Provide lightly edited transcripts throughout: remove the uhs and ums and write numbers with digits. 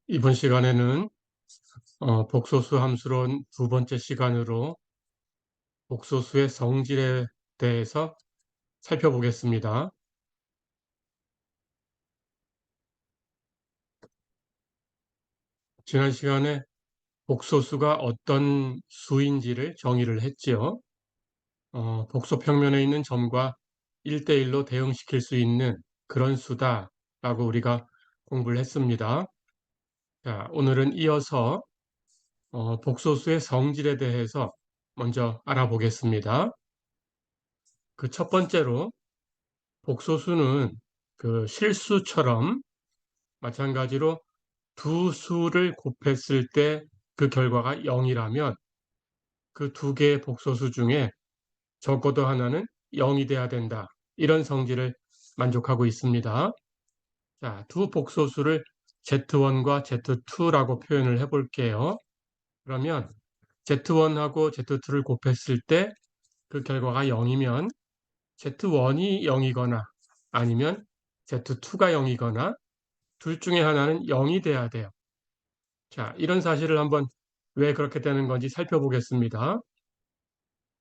이번 시간에는 복소수 함수론 두 번째 시간으로 복소수의 성질에 대해서 살펴보겠습니다. 지난 시간에 복소수가 어떤 수인지를 정의를 했지요. 복소 평면에 있는 점과 1대1로 대응시킬 수 있는 그런 수다라고 우리가 공부를 했습니다. 자, 오늘은 이어서 복소수의 성질에 대해서 먼저 알아보겠습니다. 그 첫 번째로 복소수는 그 실수처럼 마찬가지로 두 수를 곱했을 때 그 결과가 0이라면 그 두 개의 복소수 중에 적어도 하나는 0이 돼야 된다. 이런 성질을 만족하고 있습니다. 자, 두 복소수를 Z1과 Z2라고 표현을 해볼게요. 그러면 Z1하고 Z2를 곱했을 때 그 결과가 0이면 Z1이 0이거나 아니면 Z2가 0이거나 둘 중에 하나는 0이 돼야 돼요. 자, 이런 사실을 한번 왜 그렇게 되는 건지 살펴보겠습니다.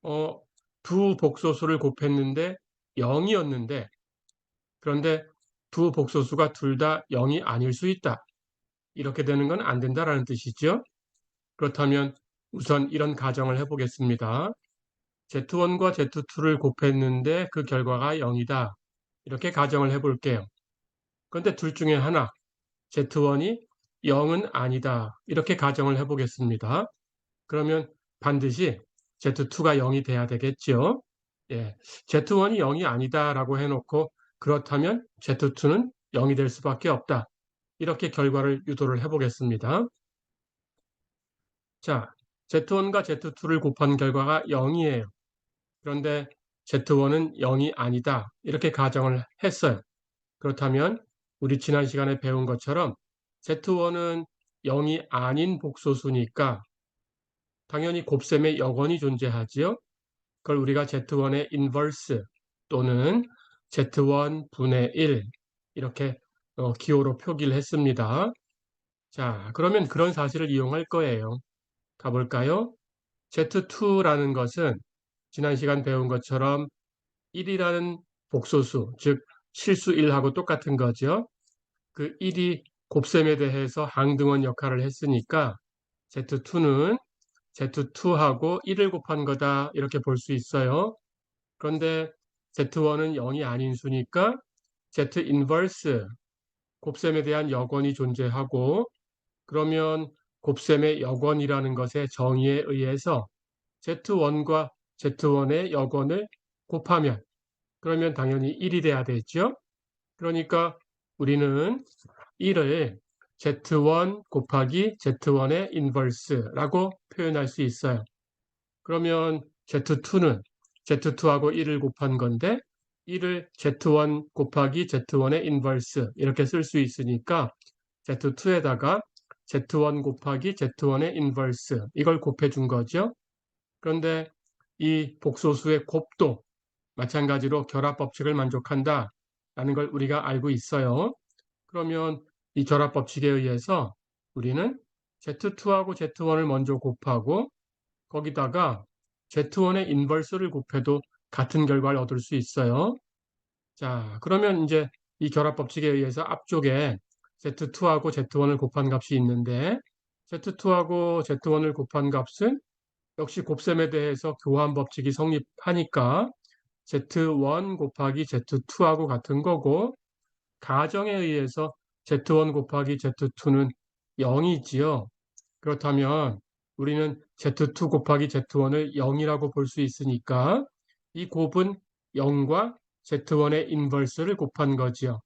어, 두 복소수를 곱했는데 0이었는데 그런데 두 복소수가 둘 다 0이 아닐 수 있다. 이렇게 되는 건 안 된다라는 뜻이죠. 그렇다면 우선 이런 가정을 해보겠습니다. Z1과 Z2를 곱했는데 그 결과가 0이다. 이렇게 가정을 해볼게요. 그런데 둘 중에 하나, Z1이 0은 아니다. 이렇게 가정을 해보겠습니다. 그러면 반드시 Z2가 0이 돼야 되겠죠. 예, Z1이 0이 아니다라고 해놓고 그렇다면 Z2는 0이 될 수밖에 없다. 이렇게 결과를 유도를 해보겠습니다. 자, Z1과 Z2를 곱한 결과가 0이에요. 그런데 Z1은 0이 아니다. 이렇게 가정을 했어요. 그렇다면 우리 지난 시간에 배운 것처럼 Z1은 0이 아닌 복소수니까 당연히 곱셈에 역원이 존재하지요. 그걸 우리가 Z1의 인버스 또는 Z1 분의 1 이렇게 기호로 표기를 했습니다. 자, 그러면 그런 사실을 이용할 거예요. 가볼까요? Z2라는 것은 지난 시간 배운 것처럼 1이라는 복소수, 즉 실수 1하고 똑같은 거죠. 그 1이 곱셈에 대해서 항등원 역할을 했으니까 Z2는 Z2하고 1을 곱한 거다 이렇게 볼 수 있어요. 그런데 Z1은 0이 아닌 수니까 Z 인버스 곱셈에 대한 역원이 존재하고 그러면 곱셈의 역원이라는 것의 정의에 의해서 Z1과 Z1의 역원을 곱하면 그러면 당연히 1이 돼야 되죠. 그러니까 우리는 1을 Z1 곱하기 Z1의 인버스라고 표현할 수 있어요. 그러면 Z2는 Z2하고 1을 곱한 건데 1을 Z1 곱하기 Z1의 인버스 이렇게 쓸 수 있으니까 Z2에다가 Z1 곱하기 Z1의 인버스 이걸 곱해 준 거죠. 그런데 이 복소수의 곱도 마찬가지로 결합법칙을 만족한다라는 걸 우리가 알고 있어요. 그러면 이 결합법칙에 의해서 우리는 Z2하고 Z1을 먼저 곱하고 거기다가 Z1의 인버스를 곱해도 같은 결과를 얻을 수 있어요. 자, 그러면 이제 이 결합법칙에 의해서 앞쪽에 Z2하고 Z1을 곱한 값이 있는데 Z2하고 Z1을 곱한 값은 역시 곱셈에 대해서 교환 법칙이 성립하니까 Z1 곱하기 Z2하고 같은 거고 가정에 의해서 Z1 곱하기 Z2는 0이지요. 그렇다면 우리는 Z2 곱하기 Z1을 0이라고 볼 수 있으니까 이 곱은 0과 Z1의 인버스를 곱한 거지요.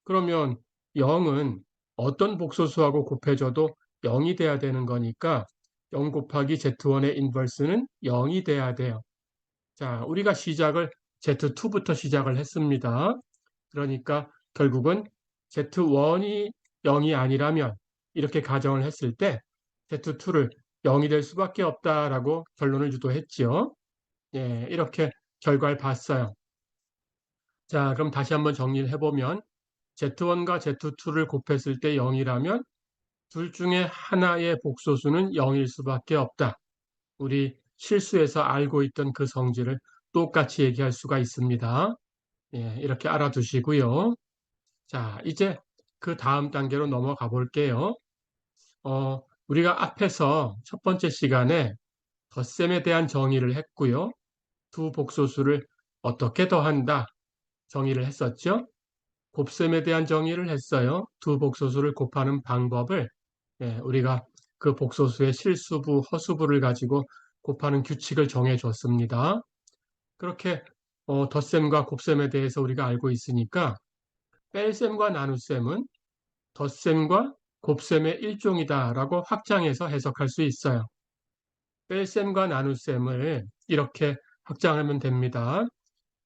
그러면 0은 어떤 복소수하고 곱해줘도 0이 돼야 되는 거니까 0 곱하기 Z1의 인버스는 0이 돼야 돼요. 자, 우리가 시작을 Z2부터 시작을 했습니다. 그러니까 결국은 Z1이 0이 아니라면 이렇게 가정을 했을 때 Z2를 0이 될 수밖에 없다라고 결론을 유도했지요. 예, 이렇게 결과를 봤어요. 자, 그럼 다시 한번 정리를 해보면 Z1과 Z2를 곱했을 때 0이라면 둘 중에 하나의 복소수는 0일 수밖에 없다. 우리 실수에서 알고 있던 그 성질을 똑같이 얘기할 수가 있습니다. 예, 이렇게 알아두시고요. 자, 이제 그 다음 단계로 넘어가 볼게요. 우리가 앞에서 첫 번째 시간에 덧셈에 대한 정의를 했고요. 두 복소수를 어떻게 더한다 정의를 했었죠. 곱셈에 대한 정의를 했어요. 두 복소수를 곱하는 방법을 우리가 그 복소수의 실수부, 허수부를 가지고 곱하는 규칙을 정해 줬습니다. 그렇게 덧셈과 곱셈에 대해서 우리가 알고 있으니까 뺄셈과 나눗셈은 덧셈과 곱셈의 일종이다라고 확장해서 해석할 수 있어요. 뺄셈과 나눗셈을 이렇게 확장하면 됩니다.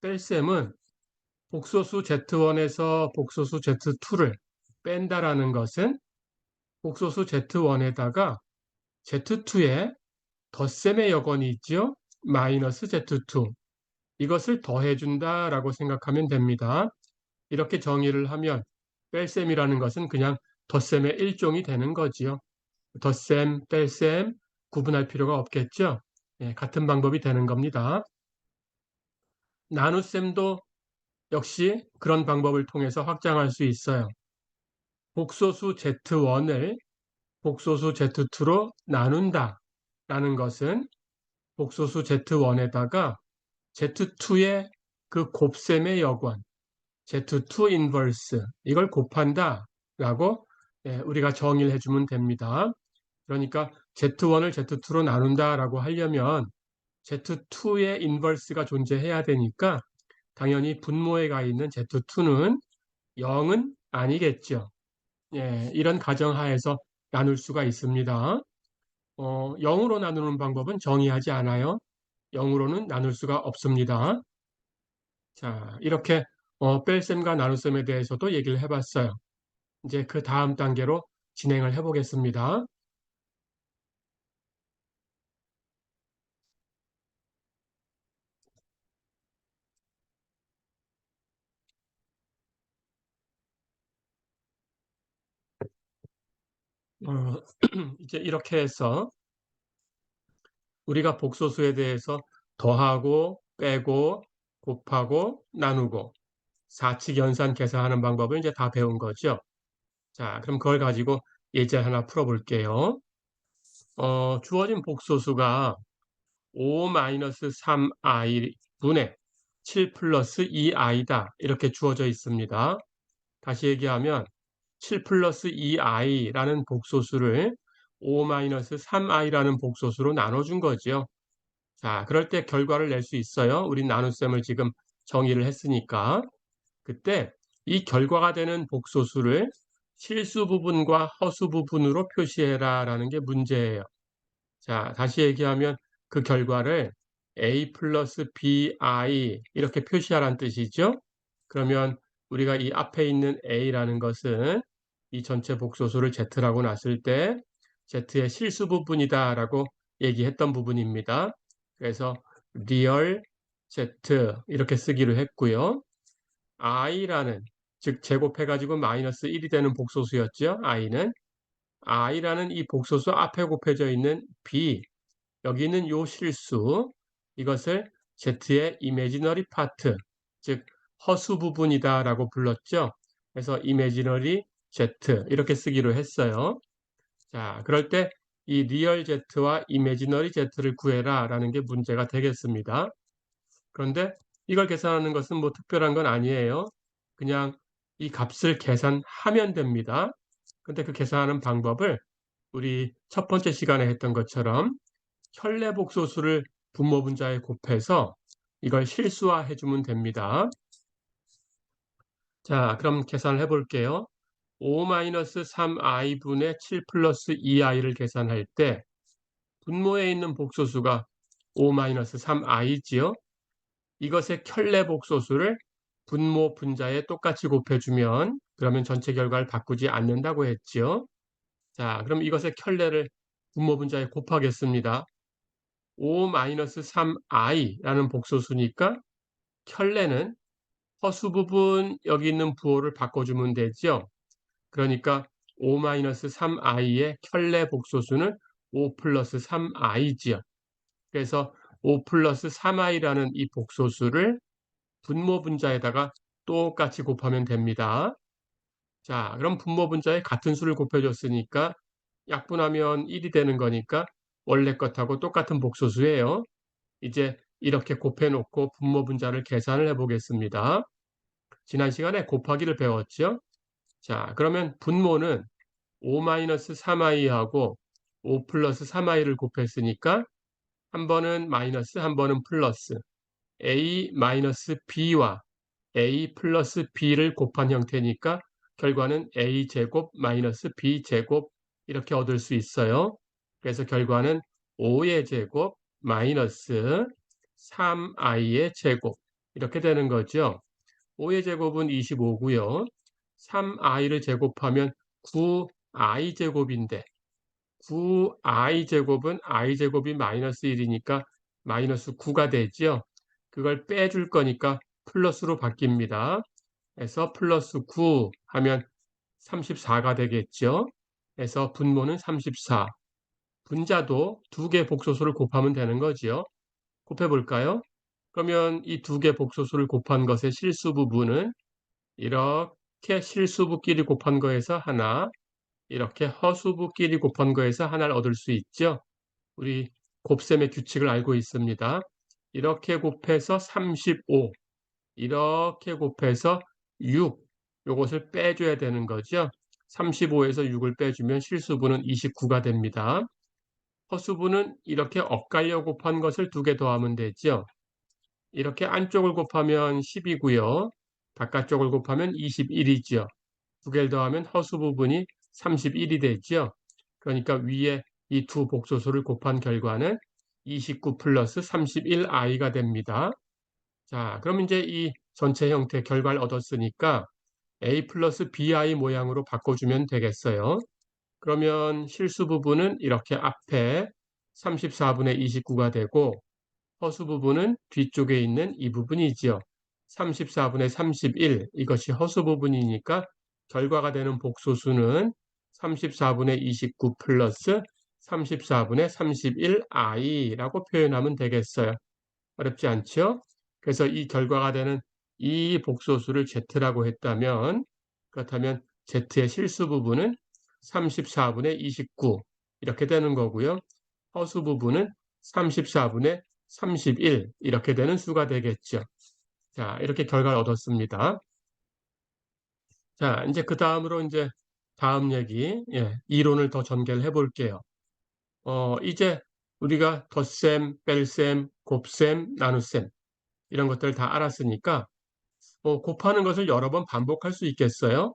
뺄셈은 복소수 Z1에서 복소수 Z2를 뺀다라는 것은 복소수 Z1에다가 Z2에 덧셈의 여건이 있죠. 마이너스 Z2. 이것을 더해준다라고 생각하면 됩니다. 이렇게 정의를 하면 뺄셈이라는 것은 그냥 덧셈의 일종이 되는 거지요. 덧셈, 뺄셈 구분할 필요가 없겠죠. 예, 같은 방법이 되는 겁니다. 나눗셈도 역시 그런 방법을 통해서 확장할 수 있어요. 복소수 Z1을 복소수 Z2로 나눈다 라는 것은 복소수 Z1에다가 Z2의 그 곱셈의 여권, Z2 인버스 이걸 곱한다 라고 우리가 정의를 해주면 됩니다. 그러니까 Z1을 Z2로 나눈다 라고 하려면 Z2의 인버스가 존재해야 되니까 당연히 분모에 가 있는 Z2는 0은 아니겠죠. 예, 이런 가정하에서 나눌 수가 있습니다. 0으로 나누는 방법은 정의하지 않아요. 0으로는 나눌 수가 없습니다. 자, 이렇게 뺄셈과 나눗셈에 대해서도 얘기를 해봤어요. 이제 그 다음 단계로 진행을 해보겠습니다. 어, 이제 이렇게 해서 우리가 복소수에 대해서 더하고 빼고 곱하고 나누고 사칙 연산 계산하는 방법을 이제 다 배운 거죠. 자, 그럼 그걸 가지고 예제 하나 풀어볼게요. 주어진 복소수가 5-3i 분의 7 플러스 2i다. 이렇게 주어져 있습니다. 다시 얘기하면 7 플러스 2i라는 복소수를 5-3i라는 복소수로 나눠준 거죠. 자, 그럴 때 결과를 낼 수 있어요. 우린 나눗셈을 지금 정의를 했으니까. 그때 이 결과가 되는 복소수를 실수 부분과 허수 부분으로 표시해라 라는 게 문제예요. 자, 다시 얘기하면 그 결과를 a 플러스 bi 이렇게 표시하라는 뜻이죠. 그러면 우리가 이 앞에 있는 a라는 것은 이 전체 복소수를 z라고 놨을 때 z의 실수 부분이다 라고 얘기했던 부분입니다. 그래서 real z 이렇게 쓰기로 했고요. i라는 즉 제곱해가지고 마이너스 1이 되는 복소수였죠. i라는 이 복소수 앞에 곱해져 있는 b 여기 있는 요 실수 이것을 z의 imaginary part 즉 허수 부분이다 라고 불렀죠. 그래서 imaginary z 이렇게 쓰기로 했어요. 자, 그럴 때 이 real z와 imaginary z를 구해라 라는 게 문제가 되겠습니다. 그런데 이걸 계산하는 것은 뭐 특별한 건 아니에요. 그냥 이 값을 계산하면 됩니다. 근데 그 계산하는 방법을 우리 첫 번째 시간에 했던 것처럼 현례복소수를 분모분자에 곱해서 이걸 실수화해 주면 됩니다. 자, 그럼 계산을 해볼게요. 5-3i분의 7 플러스 2i를 계산할 때 분모에 있는 복소수가 5-3i지요. 이것의 켤레 복소수를 분모 분자에 똑같이 곱해주면 그러면 전체 결과를 바꾸지 않는다고 했죠. 자, 그럼 이것의 켤레를 분모 분자에 곱하겠습니다. 5-3i라는 복소수니까 켤레는 허수 부분 여기 있는 부호를 바꿔주면 되죠. 그러니까 5-3i의 켤레 복소수는 5 플러스 3i지요. 그래서 5 플러스 3i라는 이 복소수를 분모 분자에다가 똑같이 곱하면 됩니다. 자, 그럼 분모 분자에 같은 수를 곱해줬으니까 약분하면 1이 되는 거니까 원래 것하고 똑같은 복소수예요. 이제 이렇게 곱해놓고 분모 분자를 계산을 해보겠습니다. 지난 시간에 곱하기를 배웠죠. 자, 그러면 분모는 5-3i하고 5 플러스 3i를 곱했으니까 한 번은 마이너스, 한 번은 플러스. a 마이너스 b와 a 플러스 b를 곱한 형태니까 결과는 a 제곱 마이너스 b 제곱 이렇게 얻을 수 있어요. 그래서 결과는 5의 제곱 마이너스 3i의 제곱 이렇게 되는 거죠. 5의 제곱은 25고요. 3i를 제곱하면 9i 제곱인데 9i 제곱은 i 제곱이 마이너스 1이니까 마이너스 9가 되죠. 그걸 빼줄 거니까 플러스로 바뀝니다. 그래서 플러스 9 하면 34가 되겠죠. 그래서 분모는 34. 분자도 두 개 복소수를 곱하면 되는 거지요. 곱해 볼까요? 그러면 이 두 개 복소수를 곱한 것의 실수 부분은 이렇게 실수부끼리 곱한 거에서 하나, 이렇게 허수부끼리 곱한 거에서 하나를 얻을 수 있죠. 우리 곱셈의 규칙을 알고 있습니다. 이렇게 곱해서 35, 이렇게 곱해서 6, 요것을 빼줘야 되는 거죠. 35에서 6을 빼주면 실수분은 29가 됩니다. 허수분은 이렇게 엇갈려 곱한 것을 두 개 더하면 되죠. 이렇게 안쪽을 곱하면 10이고요. 바깥쪽을 곱하면 21이죠. 두 개를 더하면 허수 부분이 31이 되죠. 그러니까 위에 이 두 복소수를 곱한 결과는 29 플러스 31i가 됩니다. 자, 그럼 이제 이 전체 형태 결과를 얻었으니까 a 플러스 bi 모양으로 바꿔주면 되겠어요. 그러면 실수 부분은 이렇게 앞에 34분의 29가 되고 허수 부분은 뒤쪽에 있는 이 부분이지요. 34분의 31 이것이 허수 부분이니까 결과가 되는 복소수는 34분의 29 플러스 34분의 31i라고 표현하면 되겠어요. 어렵지 않죠? 그래서 이 결과가 되는 이 복소수를 z라고 했다면 그렇다면 z의 실수 부분은 34분의 29 이렇게 되는 거고요. 허수 부분은 34분의 31 이렇게 되는 수가 되겠죠. 자, 이렇게 결과를 얻었습니다. 자, 이제 그 다음으로 이제 다음 얘기, 이론을 더 전개를 해볼게요. 이제 우리가 덧셈, 뺄셈, 곱셈, 나눗셈 이런 것들을 다 알았으니까 곱하는 것을 여러 번 반복할 수 있겠어요.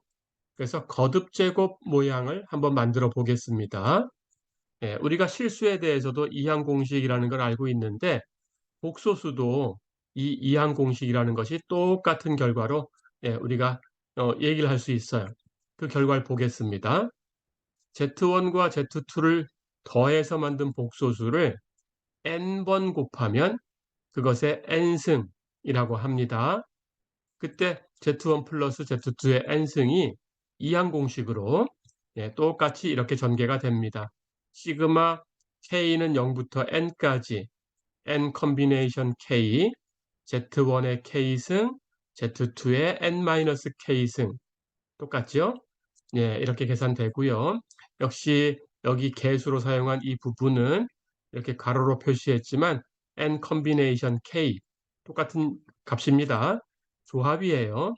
그래서 거듭제곱 모양을 한번 만들어 보겠습니다. 우리가 실수에 대해서도 이항 공식이라는 걸 알고 있는데 복소수도 이 이항 공식이라는 것이 똑같은 결과로 우리가 얘기를 할 수 있어요. 그 결과를 보겠습니다. Z1과 Z2를 더해서 만든 복소수를 n번 곱하면 그것의 n승이라고 합니다. 그때 Z1 플러스 Z2의 n승이 이항 공식으로 똑같이 이렇게 전개가 됩니다. 시그마 k는 0부터 n까지 n 컨비네이션 k, Z1의 k승, Z2의 n-k승 똑같죠? 이렇게 계산되고요. 역시 여기 개수로 사용한 이 부분은 이렇게 가로로 표시했지만 n 컨비네이션 k 똑같은 값입니다. 조합이에요.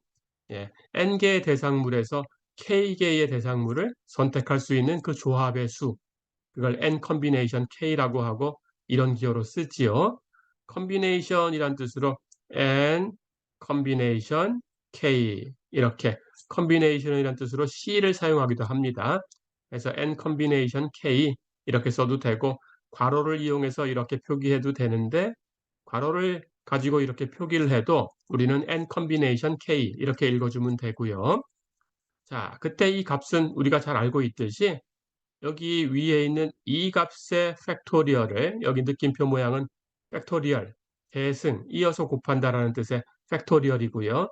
n개의 대상물에서 k개의 대상물을 선택할 수 있는 그 조합의 수, 그걸 n 컨비네이션 k라고 하고 이런 기호로 쓰지요. 컨비네이션이란 뜻으로 n 컨비네이션 k 이렇게 컨비네이션이란 뜻으로 c를 사용하기도 합니다. 그래서 n 컨비네이션 k 이렇게 써도 되고 괄호를 이용해서 이렇게 표기해도 되는데 괄호를 가지고 이렇게 표기를 해도 우리는 n combination k 이렇게 읽어주면 되고요. 자, 그때 이 값은 우리가 잘 알고 있듯이 여기 위에 있는 이 값의 팩토리얼을 여기 느낌표 모양은 팩토리얼, 대승, 이어서 곱한다라는 뜻의 팩토리얼이고요.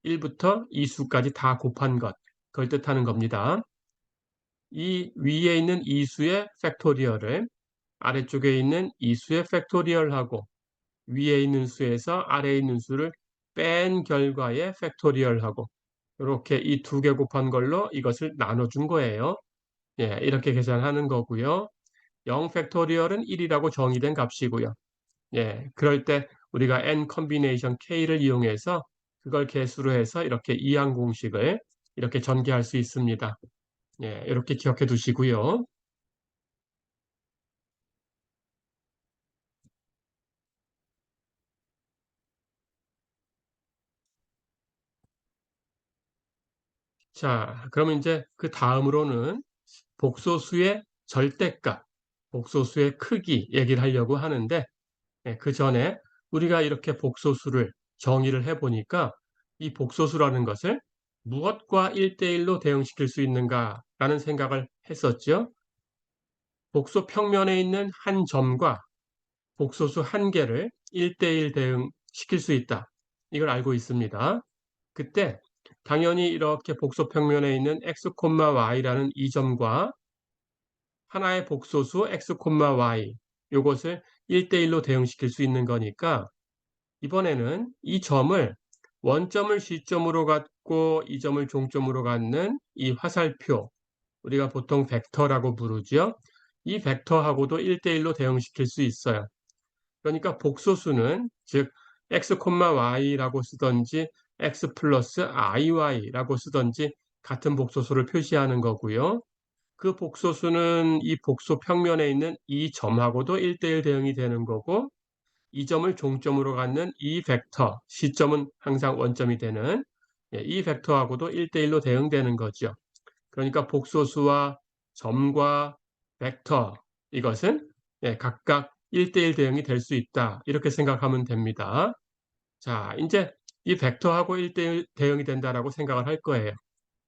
1부터 2수까지 다 곱한 것, 그걸 뜻하는 겁니다. 이 위에 있는 이수의 팩토리얼을 아래쪽에 있는 이수의 팩토리얼하고 위에 있는 수에서 아래에 있는 수를 뺀 결과의 팩토리얼하고 이렇게 이 두 개 곱한 걸로 이것을 나눠준 거예요. 예, 이렇게 계산하는 거고요. 0 팩토리얼은 1이라고 정의된 값이고요. 예, 그럴 때 우리가 n 컨비네이션 k를 이용해서 그걸 개수로 해서 이렇게 이항 공식을 이렇게 전개할 수 있습니다. 예, 이렇게 기억해 두시고요. 자, 그러면 이제 그 다음으로는 복소수의 절대값, 복소수의 크기 얘기를 하려고 하는데 예, 그 전에 우리가 이렇게 복소수를 정의를 해보니까 이 복소수라는 것을 무엇과 1대1로 대응시킬 수 있는가라는 생각을 했었죠. 복소 평면에 있는 한 점과 복소수 한 개를 1대1 대응시킬 수 있다. 이걸 알고 있습니다. 그때 당연히 이렇게 복소 평면에 있는 x, y라는 이 점과 하나의 복소수 x, y 요것을 1대1로 대응시킬 수 있는 거니까 이번에는 이 점을 원점을 시점으로 갖고 이 점을 종점으로 갖는 이 화살표 우리가 보통 벡터라고 부르죠. 이 벡터하고도 1대1로 대응시킬 수 있어요. 그러니까 복소수는 즉 x, y라고 쓰던지 x 플러스 iy라고 쓰던지 같은 복소수를 표시하는 거고요. 그 복소수는 이 복소 평면에 있는 이 점하고도 1대1 대응이 되는 거고 이 점을 종점으로 갖는 이 벡터, 시점은 항상 원점이 되는 이 벡터하고도 1대1로 대응되는 거죠. 그러니까 복소수와 점과 벡터 이것은 각각 1대1 대응이 될 수 있다. 이렇게 생각하면 됩니다. 자, 이제 이 벡터하고 1대1 대응이 된다라고 생각을 할 거예요.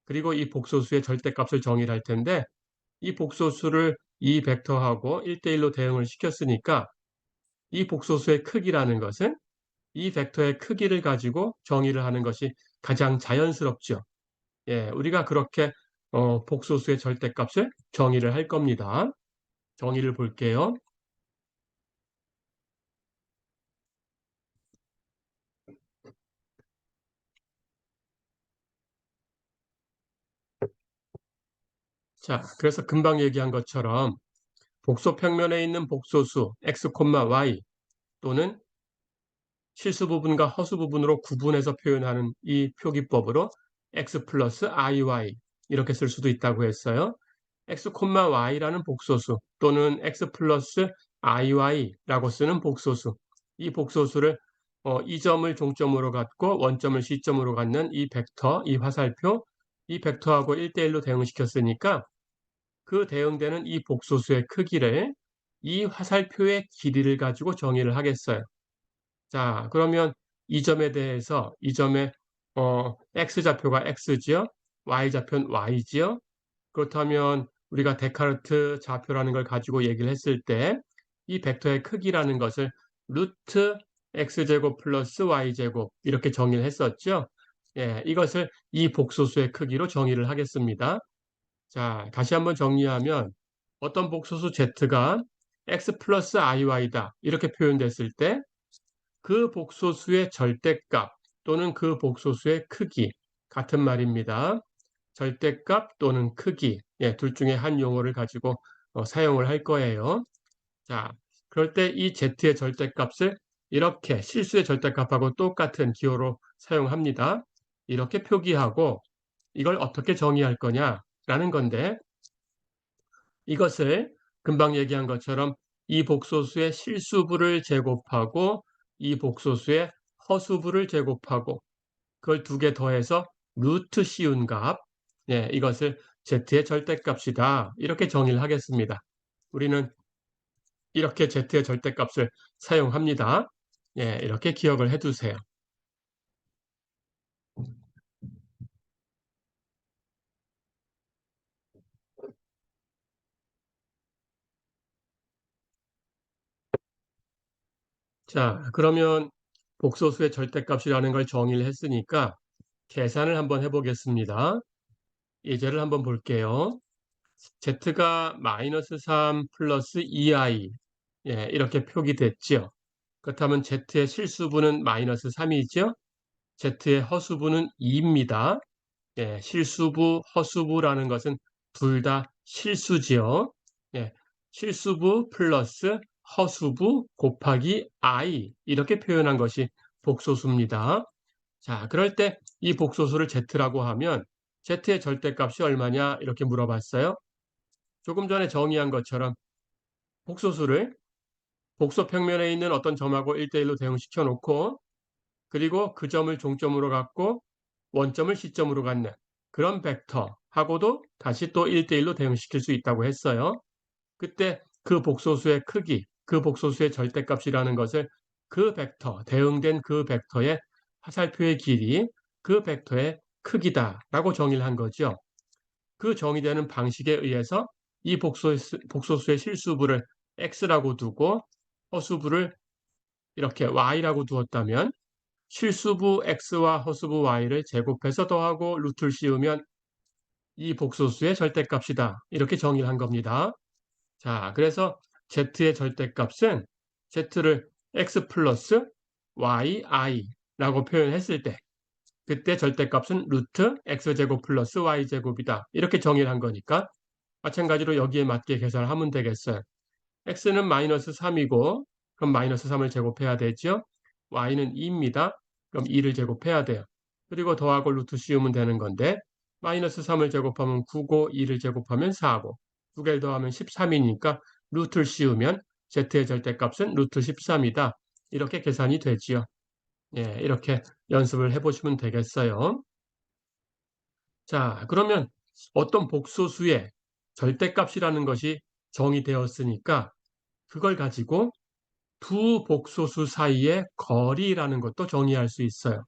그리고 이 복소수의 절대값을 정의를 할 텐데 이 복소수를 이 벡터하고 1대1로 대응을 시켰으니까 이 복소수의 크기라는 것은 이 벡터의 크기를 가지고 정의를 하는 것이 가장 자연스럽죠. 예, 우리가 그렇게 복소수의 절대값을 정의를 할 겁니다. 정의를 볼게요. 자, 그래서 금방 얘기한 것처럼 복소 평면에 있는 복소수 x, y 또는 실수 부분과 허수 부분으로 구분해서 표현하는 이 표기법으로 x 플러스 iy 이렇게 쓸 수도 있다고 했어요. x, y라는 복소수 또는 x 플러스 iy라고 쓰는 복소수 이 복소수를 이 점을 종점으로 갖고 원점을 시점으로 갖는 이 벡터, 이 화살표 이 벡터하고 1대1로 대응시켰으니까 그 대응되는 이 복소수의 크기를 이 화살표의 길이를 가지고 정의를 하겠어요. 자, 그러면 이 점에 대해서 이 점의 x좌표가 x지요? y좌표는 y지요? 그렇다면 우리가 데카르트 좌표라는 걸 가지고 얘기를 했을 때 이 벡터의 크기라는 것을 루트 x제곱 플러스 y제곱 이렇게 정의를 했었죠. 예, 이것을 이 복소수의 크기로 정의를 하겠습니다. 자, 다시 한번 정리하면 어떤 복소수 z가 x 플러스 iy다 이렇게 표현됐을 때 그 복소수의 절대값 또는 그 복소수의 크기 같은 말입니다. 절대값 또는 크기 예, 둘 중에 한 용어를 가지고 사용을 할 거예요. 자, 그럴 때 이 z의 절대값을 이렇게 실수의 절대값하고 똑같은 기호로 사용합니다. 이렇게 표기하고 이걸 어떻게 정의할 거냐라는 건데 이것을 금방 얘기한 것처럼 이 복소수의 실수부를 제곱하고 이 복소수의 허수부를 제곱하고 그걸 두 개 더해서 루트 씌운 값, 예, 이것을 z의 절대값이다. 이렇게 정의를 하겠습니다. 우리는 이렇게 z의 절대값을 사용합니다. 예, 이렇게 기억을 해 두세요. 자, 그러면 복소수의 절대값이라는 걸 정의를 했으니까 계산을 한번 해보겠습니다. 예제를 한번 볼게요. z가 마이너스 3 플러스 2i, 예, 이렇게 표기됐죠. 그렇다면 z의 실수분은 마이너스 3이죠. z의 허수분은 2입니다. 예, 실수부, 허수부라는 것은 둘 다 실수지요. 예, 실수부 플러스 허수부 곱하기 i 이렇게 표현한 것이 복소수입니다. 자, 그럴 때 이 복소수를 z라고 하면 z의 절대값이 얼마냐 이렇게 물어봤어요. 조금 전에 정의한 것처럼 복소수를 복소 평면에 있는 어떤 점하고 1대1로 대응시켜 놓고 그리고 그 점을 종점으로 갖고 원점을 시점으로 갖는 그런 벡터하고도 다시 또 1대1로 대응시킬 수 있다고 했어요. 그때 그 복소수의 크기, 그 복소수의 절대값이라는 것을 그 벡터, 대응된 그 벡터의 화살표의 길이 그 벡터의 크기다라고 정의를 한 거죠. 그 정의되는 방식에 의해서 이 복소수의 실수부를 x라고 두고 허수부를 이렇게 y라고 두었다면 실수부 x와 허수부 y를 제곱해서 더하고 루트를 씌우면 이 복소수의 절대값이다. 이렇게 정의를 한 겁니다. 자, 그래서 z의 절대값은 z를 x 플러스 yi,라고 표현했을 때 그때 절대값은 루트 x제곱 플러스 y제곱이다. 이렇게 정의를 한 거니까 마찬가지로 여기에 맞게 계산을 하면 되겠어요. x는 마이너스 3이고 그럼 마이너스 3을 제곱해야 되죠. y는 2입니다. 그럼 2를 제곱해야 돼요. 그리고 더하고 루트 씌우면 되는 건데 마이너스 3을 제곱하면 9고 2를 제곱하면 4고 두 개를 더하면 13이니까 루트를 씌우면 z의 절대값은 루트 13이다. 이렇게 계산이 되지요. 예, 이렇게 연습을 해보시면 되겠어요. 자, 그러면 어떤 복소수의 절대값이라는 것이 정의되었으니까 그걸 가지고 두 복소수 사이의 거리라는 것도 정의할 수 있어요.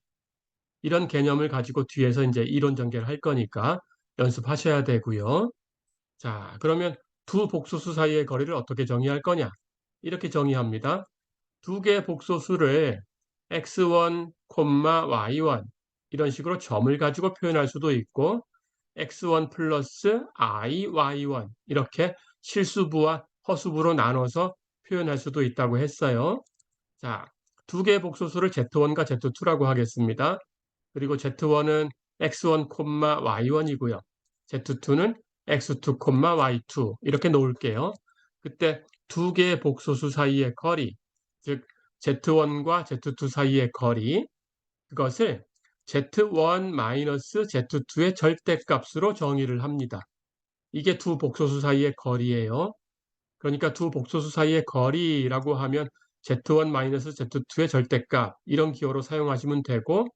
이런 개념을 가지고 뒤에서 이제 이론 전개를 할 거니까 연습하셔야 되고요. 자, 그러면 두 복소수 사이의 거리를 어떻게 정의할 거냐? 이렇게 정의합니다. 두 개의 복소수를 x1, y1 이런 식으로 점을 가지고 표현할 수도 있고 x1 플러스 i, y1 이렇게 실수부와 허수부로 나눠서 표현할 수도 있다고 했어요. 자, 두 개의 복소수를 z1과 z2라고 하겠습니다. 그리고 z1은 x1, y1이고요. z2는 x2, y2 이렇게 놓을게요. 그때 두 개의 복소수 사이의 거리, 즉 z1과 z2 사이의 거리, 그것을 z1-z2의 절대값으로 정의를 합니다. 이게 두 복소수 사이의 거리예요. 그러니까 두 복소수 사이의 거리라고 하면 z1-z2의 절대값 이런 기호로 사용하시면 되고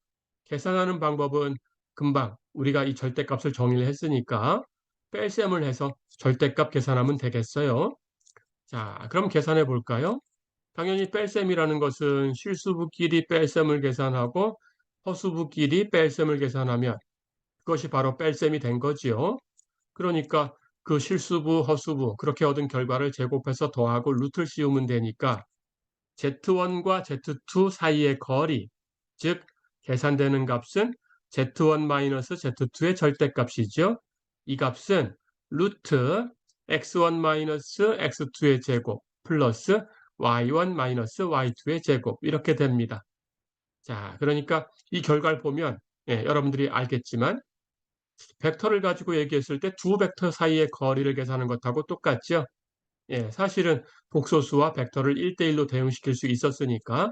계산하는 방법은 금방 우리가 이 절대값을 정의를 했으니까 뺄셈을 해서 절대값 계산하면 되겠어요. 자, 그럼 계산해 볼까요? 당연히 뺄셈이라는 것은 실수부끼리 뺄셈을 계산하고 허수부끼리 뺄셈을 계산하면 그것이 바로 뺄셈이 된 거지요. 그러니까 그 실수부, 허수부 그렇게 얻은 결과를 제곱해서 더하고 루트를 씌우면 되니까 Z1과 Z2 사이의 거리, 즉 계산되는 값은 Z1-Z2의 절대값이죠. 이 값은 루트 x1-x2의 제곱 플러스 y1-y2의 제곱 이렇게 됩니다. 자, 그러니까 이 결과를 보면 예, 여러분들이 알겠지만 벡터를 가지고 얘기했을 때 두 벡터 사이의 거리를 계산하는 것하고 똑같죠. 예, 사실은 복소수와 벡터를 1대1로 대응시킬 수 있었으니까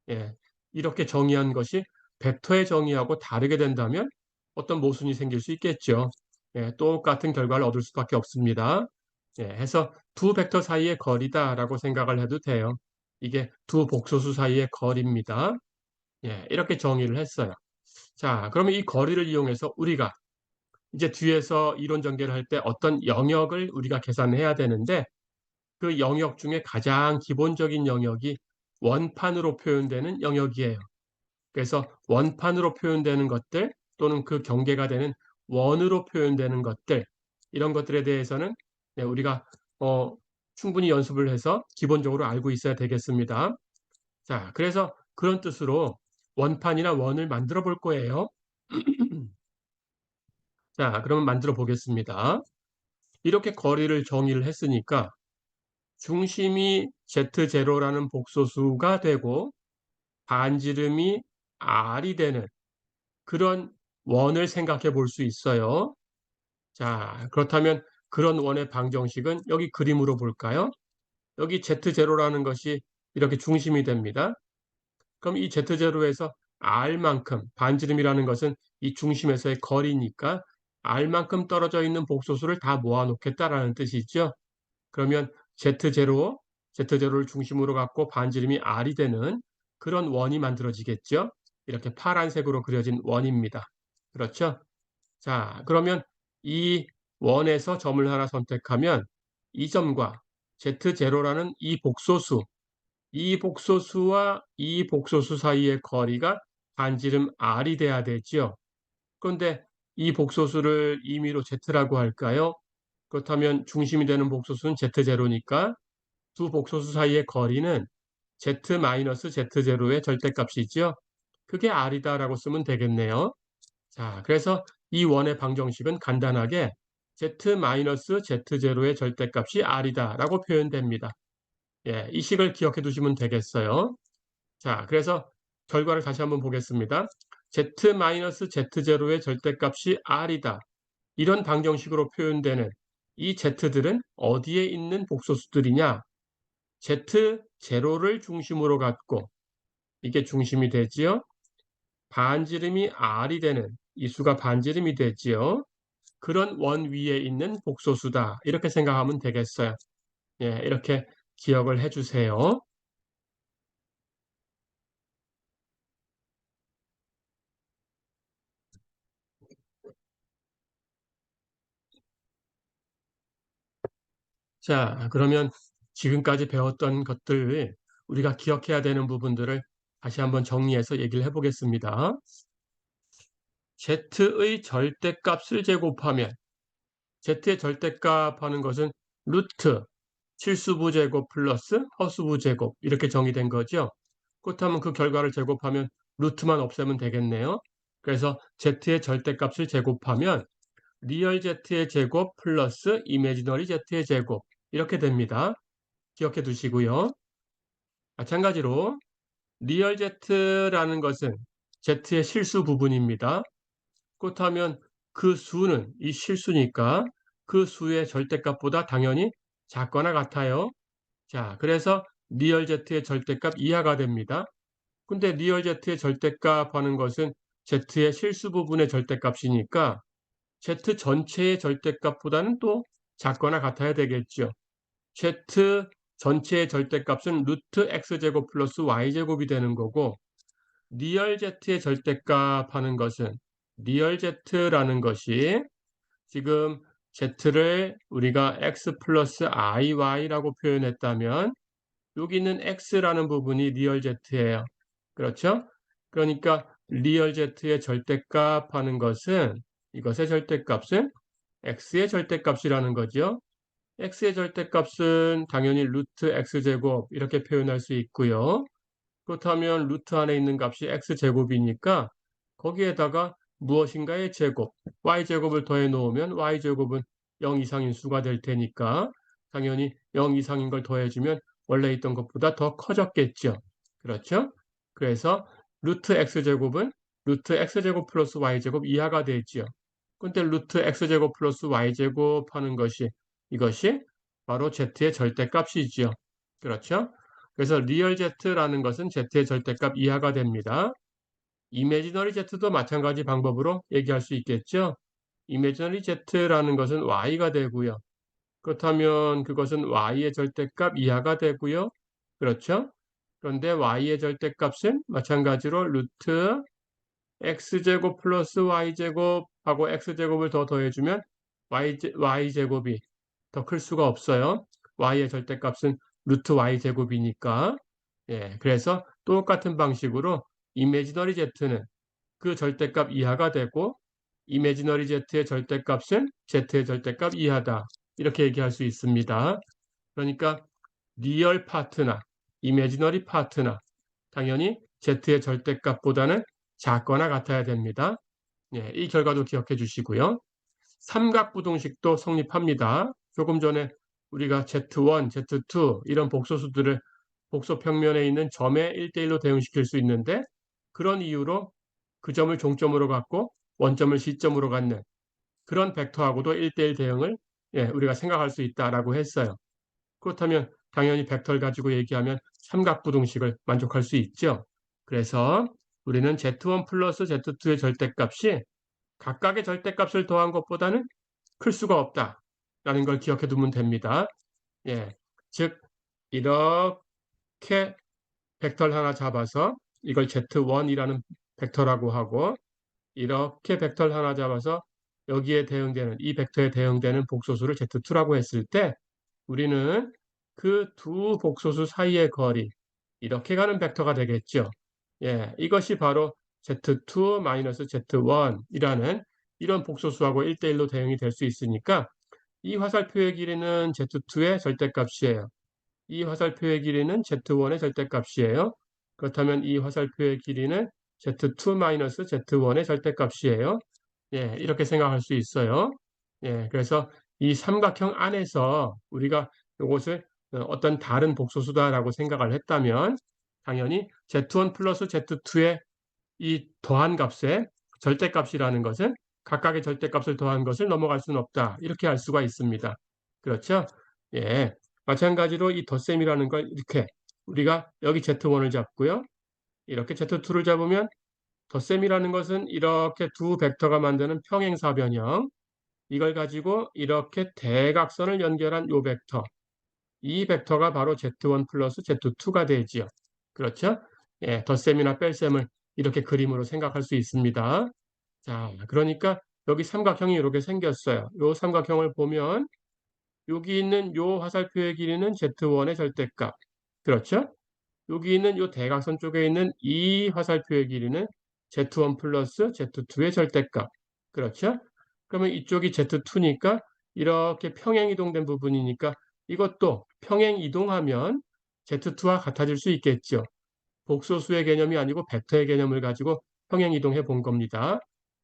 예, 이렇게 정의한 것이 벡터의 정의하고 다르게 된다면 어떤 모순이 생길 수 있겠죠. 예, 똑같은 결과를 얻을 수밖에 없습니다. 예, 해서 두 벡터 사이의 거리다라고 생각을 해도 돼요. 이게 두 복소수 사이의 거리입니다. 예, 이렇게 정의를 했어요. 자, 그러면 이 거리를 이용해서 우리가 이제 뒤에서 이론 전개를 할 때 어떤 영역을 우리가 계산해야 되는데 그 영역 중에 가장 기본적인 영역이 원판으로 표현되는 영역이에요. 그래서 원판으로 표현되는 것들 또는 그 경계가 되는 원으로 표현되는 것들 이런 것들에 대해서는 네, 우리가 충분히 연습을 해서 기본적으로 알고 있어야 되겠습니다. 자, 그래서 그런 뜻으로 원판이나 원을 만들어 볼 거예요. 자, 그러면 만들어 보겠습니다. 이렇게 거리를 정의를 했으니까 중심이 Z0라는 복소수가 되고 반지름이 R이 되는 그런 원을 생각해 볼 수 있어요. 자, 그렇다면 그런 원의 방정식은 여기 그림으로 볼까요? 여기 Z0라는 것이 이렇게 중심이 됩니다. 그럼 이 Z0에서 R만큼 반지름이라는 것은 이 중심에서의 거리니까 R만큼 떨어져 있는 복소수를 다 모아 놓겠다라는 뜻이죠. 그러면 Z0, Z0를 중심으로 갖고 반지름이 R이 되는 그런 원이 만들어지겠죠. 이렇게 파란색으로 그려진 원입니다. 그렇죠? 자, 그러면 이 원에서 점을 하나 선택하면 이 점과 Z0라는 이 복소수와 이 복소수 사이의 거리가 반지름 R이 돼야 되죠. 그런데 이 복소수를 임의로 Z라고 할까요? 그렇다면 중심이 되는 복소수는 Z0니까 두 복소수 사이의 거리는 Z-Z0의 절대값이죠. 그게 R이다라고 쓰면 되겠네요. 자, 그래서 이 원의 방정식은 간단하게 Z-Z0의 절대값이 R이다라고 표현됩니다. 예, 이 식을 기억해 두시면 되겠어요. 자, 그래서 결과를 다시 한번 보겠습니다. Z-Z0의 절대값이 R이다. 이런 방정식으로 표현되는 이 Z들은 어디에 있는 복소수들이냐? Z0를 중심으로 갖고 이게 중심이 되지요. 반지름이 R이 되는 이 수가 반지름이 되지요. 그런 원 위에 있는 복소수다. 이렇게 생각하면 되겠어요. 예, 이렇게 기억을 해 주세요. 자, 그러면 지금까지 배웠던 것들 우리가 기억해야 되는 부분들을 다시 한번 정리해서 얘기를 해보겠습니다. Z의 절대값을 제곱하면 Z의 절대값 하는 것은 루트 실수부 제곱 플러스 허수부 제곱 이렇게 정의된 거죠. 그렇다면 그 결과를 제곱하면 루트만 없애면 되겠네요. 그래서 Z의 절대값을 제곱하면 리얼 Z의 제곱 플러스 이미지너리 Z의 제곱 이렇게 됩니다. 기억해 두시고요. 마찬가지로 리얼 Z라는 것은 Z의 실수 부분입니다. 그렇다면 그 수는 이 실수니까 그 수의 절대값보다 당연히 작거나 같아요. 자, 그래서 리얼 Z의 절대값 이하가 됩니다. 근데 리얼 Z의 절대값 하는 것은 Z의 실수 부분의 절대값이니까 Z 전체의 절대값보다는 또 작거나 같아야 되겠죠. Z 전체의 절대값은 루트 X제곱 플러스 Y제곱이 되는 거고 리얼 Z의 절대값 하는 것은 리얼 Z라는 것이 지금 Z를 우리가 X 플러스 IY라고 표현했다면 여기 있는 X라는 부분이 리얼 Z예요. 그렇죠? 그러니까 리얼 Z의 절대값 하는 것은 이것의 절대값은 X의 절대값이라는 거죠. X의 절대값은 당연히 루트 X제곱 이렇게 표현할 수 있고요. 그렇다면 루트 안에 있는 값이 X제곱이니까 거기에다가 무엇인가의 제곱, Y제곱을 더해 놓으면 Y제곱은 0 이상인 수가 될 테니까 당연히 0 이상인 걸 더해주면 원래 있던 것보다 더 커졌겠죠. 그렇죠? 그래서 루트 X제곱은 루트 X제곱 플러스 Y제곱 이하가 되죠. 근데 루트 X제곱 플러스 Y제곱 하는 것이 이것이 바로 Z의 절대값이지요. 그렇죠? 그래서 리얼 Z라는 것은 Z의 절대값 이하가 됩니다. 이미지너리 Z도 마찬가지 방법으로 얘기할 수 있겠죠. 이미지너리 Z라는 것은 Y가 되고요. 그렇다면 그것은 Y의 절대값 이하가 되고요. 그렇죠? 그런데 Y의 절대값은 마찬가지로 루트 X제곱 플러스 Y제곱하고 X제곱을 더 더해주면 Y제곱이 더 클 수가 없어요. Y의 절대값은 루트 Y제곱이니까. 예, 그래서 똑같은 방식으로 이미지너리 z는 그 절대값 이하가 되고 이미지너리 z의 절대값은 z의 절대값 이하다. 이렇게 얘기할 수 있습니다. 그러니까 리얼 파트나 이미지너리 파트나 당연히 z의 절대값보다는 작거나 같아야 됩니다. 예, 이 결과도 기억해 주시고요. 삼각부등식도 성립합니다. 조금 전에 우리가 Z1, Z2 이런 복소수들을 복소 평면에 있는 점에 1대1로 대응시킬 수 있는데 그런 이유로 그 점을 종점으로 갖고 원점을 시점으로 갖는 그런 벡터하고도 1대1 대응을 우리가 생각할 수 있다라고 했어요. 그렇다면 당연히 벡터를 가지고 얘기하면 삼각부등식을 만족할 수 있죠. 그래서 우리는 Z1 플러스 Z2의 절대값이 각각의 절대값을 더한 것보다는 클 수가 없다라는 걸 기억해 두면 됩니다. 예, 즉 이렇게 벡터를 하나 잡아서 이걸 Z1이라는 벡터라고 하고 이렇게 벡터를 하나 잡아서 여기에 대응되는 이 벡터에 대응되는 복소수를 Z2라고 했을 때 우리는 그 두 복소수 사이의 거리 이렇게 가는 벡터가 되겠죠. 예, 이것이 바로 Z2-Z1이라는 이런 복소수하고 1대1로 대응이 될 수 있으니까 이 화살표의 길이는 Z2의 절대값이에요. 이 화살표의 길이는 Z1의 절대값이에요. 그렇다면 이 화살표의 길이는 Z2-Z1의 절대값이에요. 예, 이렇게 생각할 수 있어요. 예, 그래서 이 삼각형 안에서 우리가 이것을 어떤 다른 복소수다라고 생각을 했다면 당연히 Z1 플러스 Z2의 이 더한 값의 절대값이라는 것은 각각의 절대값을 더한 것을 넘어갈 수는 없다. 이렇게 할 수가 있습니다. 그렇죠? 예. 마찬가지로 이 덧셈이라는 걸 이렇게 우리가 여기 Z1을 잡고요. 이렇게 Z2를 잡으면 덧셈이라는 것은 이렇게 두 벡터가 만드는 평행사변형 이걸 가지고 이렇게 대각선을 연결한 요 벡터 이 벡터가 바로 Z1 플러스 Z2가 되지요. 그렇죠? 예, 덧셈이나 뺄셈을 이렇게 그림으로 생각할 수 있습니다. 자, 그러니까 여기 삼각형이 이렇게 생겼어요. 요 삼각형을 보면 여기 있는 요 화살표의 길이는 Z1의 절대값. 그렇죠? 여기 있는 요 대각선 쪽에 있는 이 화살표의 길이는 Z1 플러스 Z2의 절대값. 그렇죠? 그러면 이쪽이 Z2니까 이렇게 평행 이동된 부분이니까 이것도 평행 이동하면 Z2와 같아질 수 있겠죠. 복소수의 개념이 아니고 벡터의 개념을 가지고 평행 이동해 본 겁니다.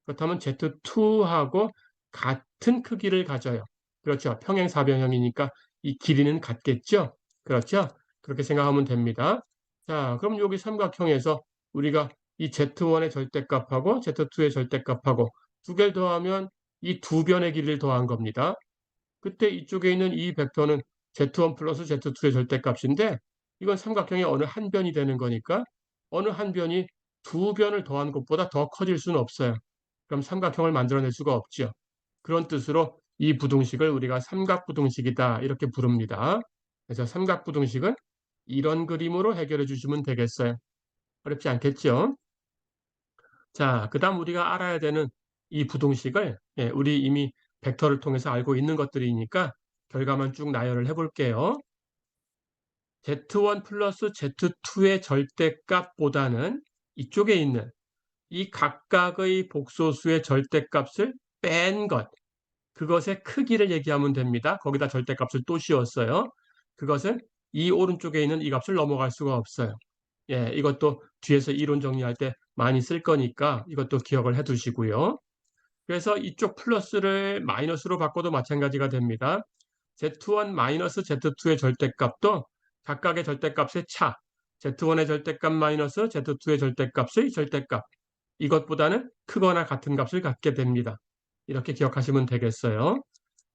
그렇다면 Z2하고 같은 크기를 가져요. 그렇죠. 평행사변형이니까 이 길이는 같겠죠. 그렇죠. 그렇게 생각하면 됩니다. 자, 그럼 여기 삼각형에서 우리가 이 Z1의 절대값하고 Z2의 절대값하고 두 개를 더하면 이 두 변의 길이를 더한 겁니다. 그때 이쪽에 있는 이 벡터는 Z1 플러스 Z2의 절대값인데 이건 삼각형의 어느 한 변이 되는 거니까 어느 한 변이 두 변을 더한 것보다 더 커질 수는 없어요. 그럼 삼각형을 만들어낼 수가 없죠. 그런 뜻으로 이 부등식을 우리가 삼각부등식이다 이렇게 부릅니다. 그래서 삼각부등식은 이런 그림으로 해결해 주시면 되겠어요. 어렵지 않겠죠? 자, 그 다음 우리가 알아야 되는 이 부등식을 우리 이미 벡터를 통해서 알고 있는 것들이니까 결과만 쭉 나열을 해볼게요. Z1 플러스 Z2의 절대값보다는 이쪽에 있는 이 각각의 복소수의 절대값을 뺀 것, 그것의 크기를 얘기하면 됩니다. 거기다 절대값을 또 씌웠어요. 그것은 이 오른쪽에 있는 이 값을 넘어갈 수가 없어요. 예, 이것도 뒤에서 이론 정리할 때 많이 쓸 거니까 이것도 기억을 해 두시고요. 그래서 이쪽 플러스를 마이너스로 바꿔도 마찬가지가 됩니다. Z1 마이너스 Z2의 절대값도 각각의 절대값의 차, Z1의 절대값 마이너스 Z2의 절대값의 절대값, 이것보다는 크거나 같은 값을 갖게 됩니다. 이렇게 기억하시면 되겠어요.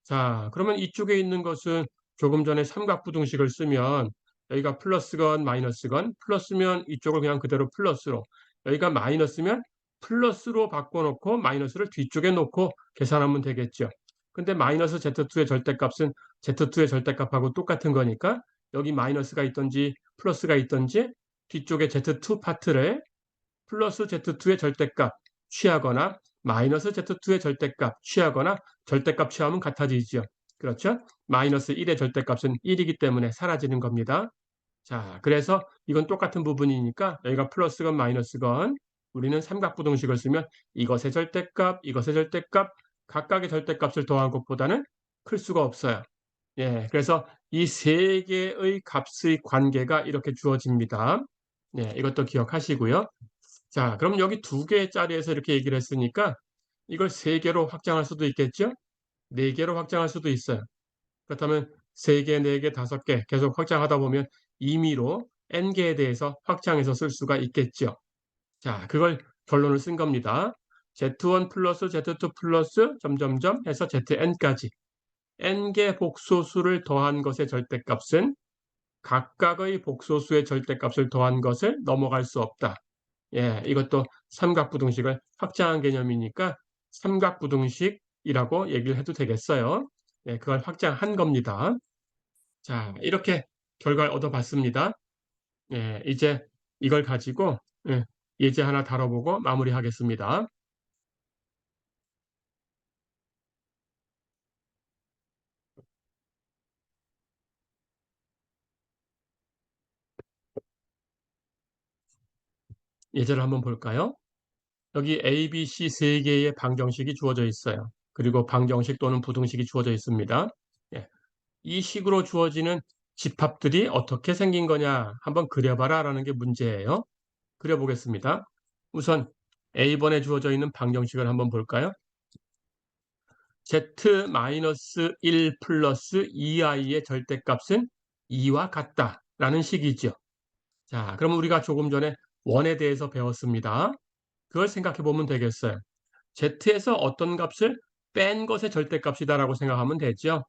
자, 그러면 이쪽에 있는 것은 조금 전에 삼각부등식을 쓰면 여기가 플러스건 마이너스건 플러스면 이쪽을 그냥 그대로 플러스로 여기가 마이너스면 플러스로 바꿔놓고 마이너스를 뒤쪽에 놓고 계산하면 되겠죠. 근데 마이너스 Z2의 절대값은 Z2의 절대값하고 똑같은 거니까 여기 마이너스가 있든지 플러스가 있든지 뒤쪽에 Z2 파트를 플러스 Z2의 절대값 취하거나 마이너스 Z2의 절대값 취하거나 절대값 취하면 같아지죠. 그렇죠? 마이너스 1의 절대값은 1이기 때문에 사라지는 겁니다. 자, 그래서 이건 똑같은 부분이니까 여기가 플러스건 마이너스건 우리는 삼각부등식을 쓰면 이것의 절대값, 이것의 절대값, 각각의 절대값을 더한 것보다는 클 수가 없어요. 예, 그래서 이 세 개의 값의 관계가 이렇게 주어집니다. 네, 이것도 기억하시고요. 자, 그럼 여기 두 개짜리에서 이렇게 얘기를 했으니까 이걸 세 개로 확장할 수도 있겠죠? 네 개로 확장할 수도 있어요. 그렇다면 세 개, 네 개, 다섯 개 계속 확장하다 보면 임의로 n개에 대해서 확장해서 쓸 수가 있겠죠. 자, 그걸 결론을 쓴 겁니다. z1 플러스 z2 플러스 점점점 해서 zn까지 n개 복소수를 더한 것의 절대값은 각각의 복소수의 절대값을 더한 것을 넘어갈 수 없다. 예, 이것도 삼각부등식을 확장한 개념이니까 삼각부등식이라고 얘기를 해도 되겠어요. 예, 그걸 확장한 겁니다. 자, 이렇게 결과를 얻어봤습니다. 예, 이제 이걸 가지고 예제 하나 다뤄보고 마무리하겠습니다. 예제를 한번 볼까요? 여기 A, B, C 세 개의 방정식이 주어져 있어요. 그리고 방정식 또는 부등식이 주어져 있습니다. 예, 이 식으로 주어지는 집합들이 어떻게 생긴 거냐 한번 그려봐라 라는 게 문제예요. 그려보겠습니다. 우선 A번에 주어져 있는 방정식을 한번 볼까요? Z-1 플러스 2i의 절대값은 2와 같다 라는 식이죠. 자, 그럼 우리가 조금 전에 원에 대해서 배웠습니다. 그걸 생각해 보면 되겠어요. Z에서 어떤 값을 뺀 것의 절대값이다라고 생각하면 되죠.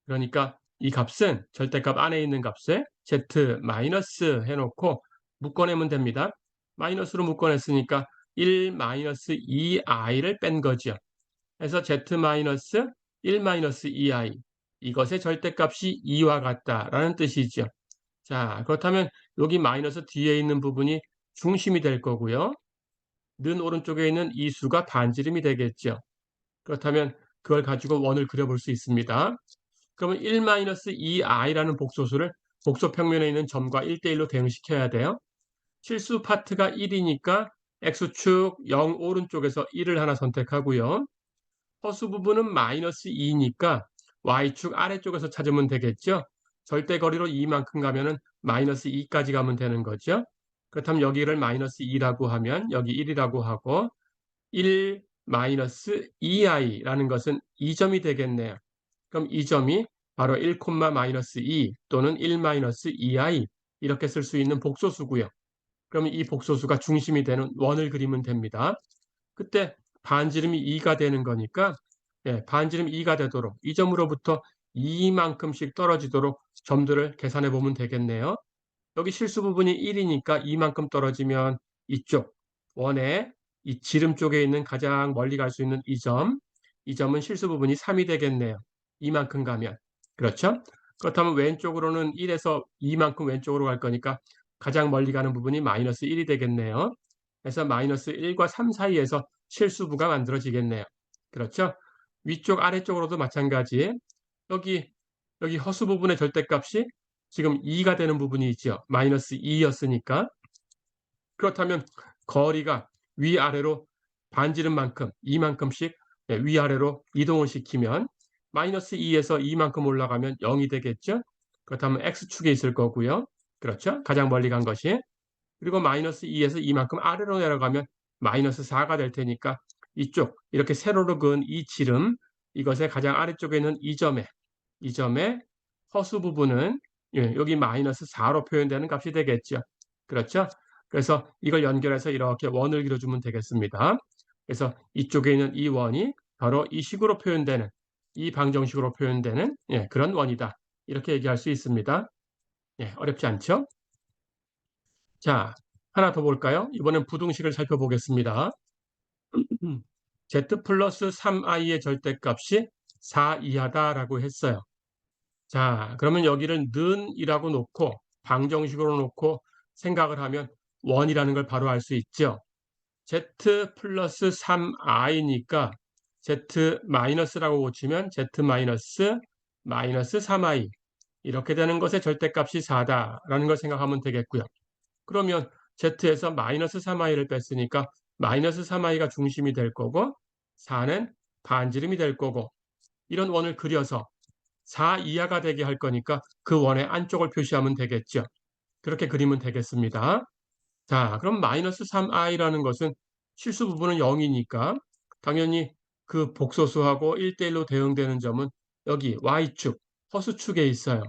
그러니까 이 값은 절대값 안에 있는 값에 Z 마이너스 해놓고 묶어내면 됩니다. 마이너스로 묶어냈으니까 1 마이너스 2i를 뺀 거죠. 그래서 Z 마이너스 1 마이너스 2i 이것의 절대값이 2와 같다라는 뜻이죠. 자, 그렇다면 여기 마이너스 뒤에 있는 부분이 중심이 될 거고요. 는 오른쪽에 있는 이 수가 반지름이 되겠죠. 그렇다면 그걸 가지고 원을 그려볼 수 있습니다. 그러면 1-2i라는 복소수를 복소 평면에 있는 점과 1대1로 대응시켜야 돼요. 실수 파트가 1이니까 x축 0 오른쪽에서 1을 하나 선택하고요. 허수 부분은 마이너스 2니까 y축 아래쪽에서 찾으면 되겠죠. 절대 거리로 2만큼 가면은 마이너스 2까지 가면 되는 거죠. 그렇다면 여기를 마이너스 2라고 하면 여기 1이라고 하고 1 마이너스 2i라는 것은 2점이 되겠네요. 그럼 이 점이 바로 1, 마이너스 2 또는 1 마이너스 2i 이렇게 쓸 수 있는 복소수고요. 그러면 이 복소수가 중심이 되는 원을 그리면 됩니다. 그때 반지름이 2가 되는 거니까 예, 반지름 2가 되도록 이 점으로부터 2만큼씩 떨어지도록 점들을 계산해 보면 되겠네요. 여기 실수 부분이 1이니까 2만큼 떨어지면 이쪽 원의 이 지름 쪽에 있는 가장 멀리 갈 수 있는 이 점, 이 점은 실수 부분이 3이 되겠네요. 이만큼 가면. 그렇죠? 그렇다면 왼쪽으로는 1에서 2만큼 왼쪽으로 갈 거니까 가장 멀리 가는 부분이 마이너스 1이 되겠네요. 그래서 마이너스 1과 3 사이에서 실수부가 만들어지겠네요. 그렇죠? 위쪽 아래쪽으로도 마찬가지. 여기 여기 허수 부분의 절대값이 지금 2가 되는 부분이 있죠. 마이너스 2였으니까. 그렇다면 거리가 위아래로 반지름만큼 2만큼씩 위아래로 이동을 시키면 마이너스 2에서 2만큼 올라가면 0이 되겠죠. 그렇다면 x축에 있을 거고요. 그렇죠. 가장 멀리 간 것이. 그리고 마이너스 2에서 이만큼 아래로 내려가면 마이너스 4가 될 테니까 이쪽 이렇게 세로로 그은 이 지름 이것의 가장 아래쪽에 있는 이 점의 허수 부분은 여기 마이너스 4로 표현되는 값이 되겠죠. 그렇죠? 그래서 이걸 연결해서 이렇게 원을 그려주면 되겠습니다. 그래서 이쪽에 있는 이 원이 바로 이 식으로 표현되는 이 방정식으로 표현되는 그런 원이다. 이렇게 얘기할 수 있습니다. 어렵지 않죠? 자, 하나 더 볼까요? 이번엔 부등식을 살펴보겠습니다. z 플러스 3i의 절대값이 4 이하다라고 했어요. 자, 그러면 여기를 는이라고 놓고 방정식으로 놓고 생각을 하면 원이라는 걸 바로 알 수 있죠. z 플러스 3i니까 z 마이너스라고 고치면 z 마이너스 3i 이렇게 되는 것의 절대값이 4다라는 걸 생각하면 되겠고요. 그러면 Z에서 마이너스 3i를 뺐으니까 마이너스 3i가 중심이 될 거고 4는 반지름이 될 거고, 이런 원을 그려서 4 이하가 되게 할 거니까 그 원의 안쪽을 표시하면 되겠죠. 그렇게 그리면 되겠습니다. 자, 그럼 마이너스 3i라는 것은 실수 부분은 0이니까 당연히 그 복소수하고 1대1로 대응되는 점은 여기 y축, 허수축에 있어요.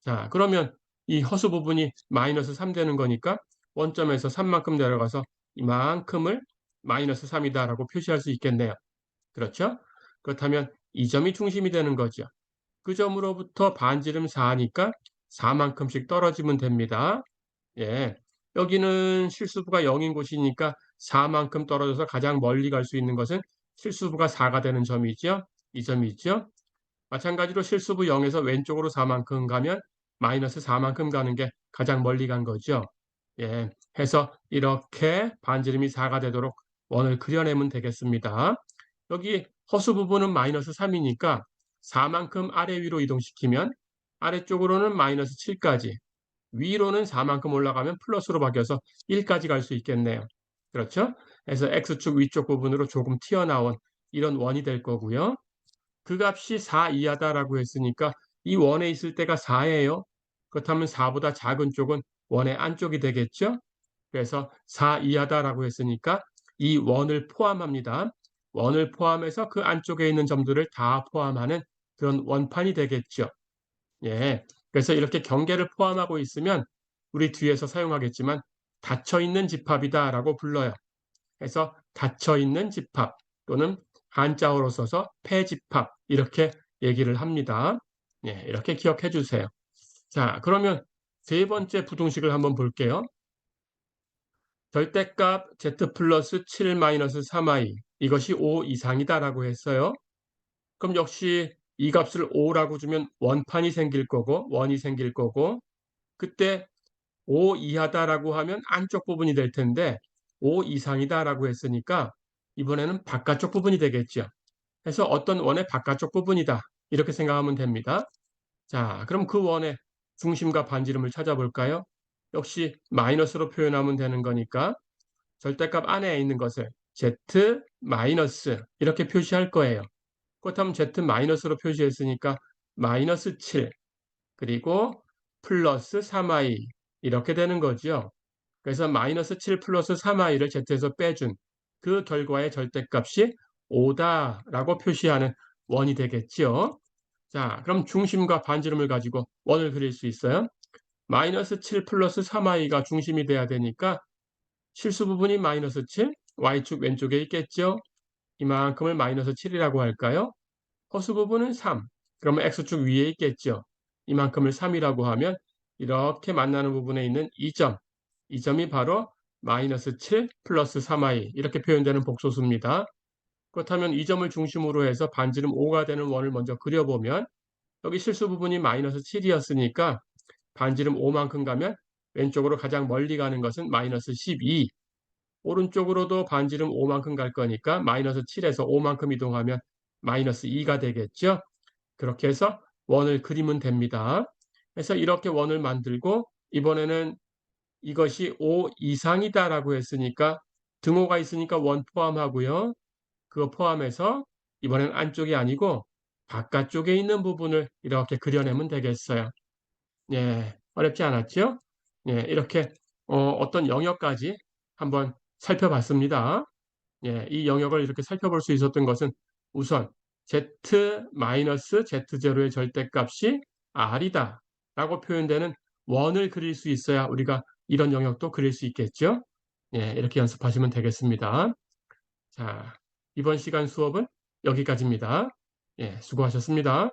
자, 그러면 이 허수 부분이 마이너스 3 되는 거니까 원점에서 3만큼 내려가서 이만큼을 마이너스 3이다라고 표시할 수 있겠네요. 그렇죠? 그렇다면 이 점이 중심이 되는 거죠. 그 점으로부터 반지름 4니까 4만큼씩 떨어지면 됩니다. 예. 여기는 실수부가 0인 곳이니까 4만큼 떨어져서 가장 멀리 갈 수 있는 것은 실수부가 4가 되는 점이죠. 이 점이 있죠. 마찬가지로 실수부 0에서 왼쪽으로 4만큼 가면 마이너스 4만큼 가는 게 가장 멀리 간 거죠. 예. 해서 이렇게 반지름이 4가 되도록 원을 그려내면 되겠습니다. 여기 허수 부분은 마이너스 3이니까 4만큼 아래 위로 이동시키면 아래쪽으로는 마이너스 7까지, 위로는 4만큼 올라가면 플러스로 바뀌어서 1까지 갈 수 있겠네요. 그렇죠? 그래서 X축 위쪽 부분으로 조금 튀어나온 이런 원이 될 거고요. 그 값이 4 이하다라고 했으니까 이 원에 있을 때가 4예요. 그렇다면 4보다 작은 쪽은 원의 안쪽이 되겠죠? 그래서 4 이하다라고 했으니까 이 원을 포함합니다. 원을 포함해서 그 안쪽에 있는 점들을 다 포함하는 그런 원판이 되겠죠. 예. 그래서 이렇게 경계를 포함하고 있으면 우리 뒤에서 사용하겠지만 닫혀있는 집합이다라고 불러요. 그래서 닫혀있는 집합 또는 한자어로 써서 폐집합 이렇게 얘기를 합니다. 예, 이렇게 기억해 주세요. 자, 그러면 세 번째 부등식을 한번 볼게요. 절대값 z 플러스 7 마이너스 3i 이것이 5 이상이다라고 했어요. 그럼 역시 이 값을 5라고 주면 원판이 생길 거고 원이 생길 거고, 그때 5 이하다라고 하면 안쪽 부분이 될 텐데 5 이상이다라고 했으니까 이번에는 바깥쪽 부분이 되겠죠. 그래서 어떤 원의 바깥쪽 부분이다 이렇게 생각하면 됩니다. 자, 그럼 그 원의 중심과 반지름을 찾아볼까요? 역시 마이너스로 표현하면 되는 거니까 절대값 안에 있는 것을 z 마이너스 이렇게 표시할 거예요. 그렇다면 z 마이너스로 표시했으니까 마이너스 7 그리고 플러스 3i 이렇게 되는 거죠. 그래서 마이너스 7 플러스 3i를 z에서 빼준 그 결과의 절대값이 5다라고 표시하는 원이 되겠죠. 자, 그럼 중심과 반지름을 가지고 원을 그릴 수 있어요. 마이너스 7 플러스 3i가 중심이 돼야 되니까 실수 부분이 마이너스 7, y축 왼쪽에 있겠죠. 이만큼을 마이너스 7이라고 할까요? 허수 부분은 3, 그러면 x축 위에 있겠죠. 이만큼을 3이라고 하면 이렇게 만나는 부분에 있는 이 점이 바로 마이너스 7 플러스 3i 이렇게 표현되는 복소수입니다. 그렇다면 이 점을 중심으로 해서 반지름 5가 되는 원을 먼저 그려보면 여기 실수 부분이 마이너스 7이었으니까 반지름 5만큼 가면 왼쪽으로 가장 멀리 가는 것은 마이너스 12, 오른쪽으로도 반지름 5만큼 갈 거니까 마이너스 7에서 5만큼 이동하면 마이너스 2가 되겠죠. 그렇게 해서 원을 그리면 됩니다. 그래서 이렇게 원을 만들고 이번에는 이것이 5 이상이다라고 했으니까 등호가 있으니까 원 포함하고요. 그거 포함해서 이번엔 안쪽이 아니고 바깥쪽에 있는 부분을 이렇게 그려내면 되겠어요. 예, 어렵지 않았죠? 예, 이렇게 어떤 영역까지 한번 살펴봤습니다. 예, 이 영역을 이렇게 살펴볼 수 있었던 것은 우선 z-z0의 절대값이 r이다 라고 표현되는 원을 그릴 수 있어야 우리가 이런 영역도 그릴 수 있겠죠. 예, 이렇게 연습하시면 되겠습니다. 자, 이번 시간 수업은 여기까지입니다. 예, 수고하셨습니다.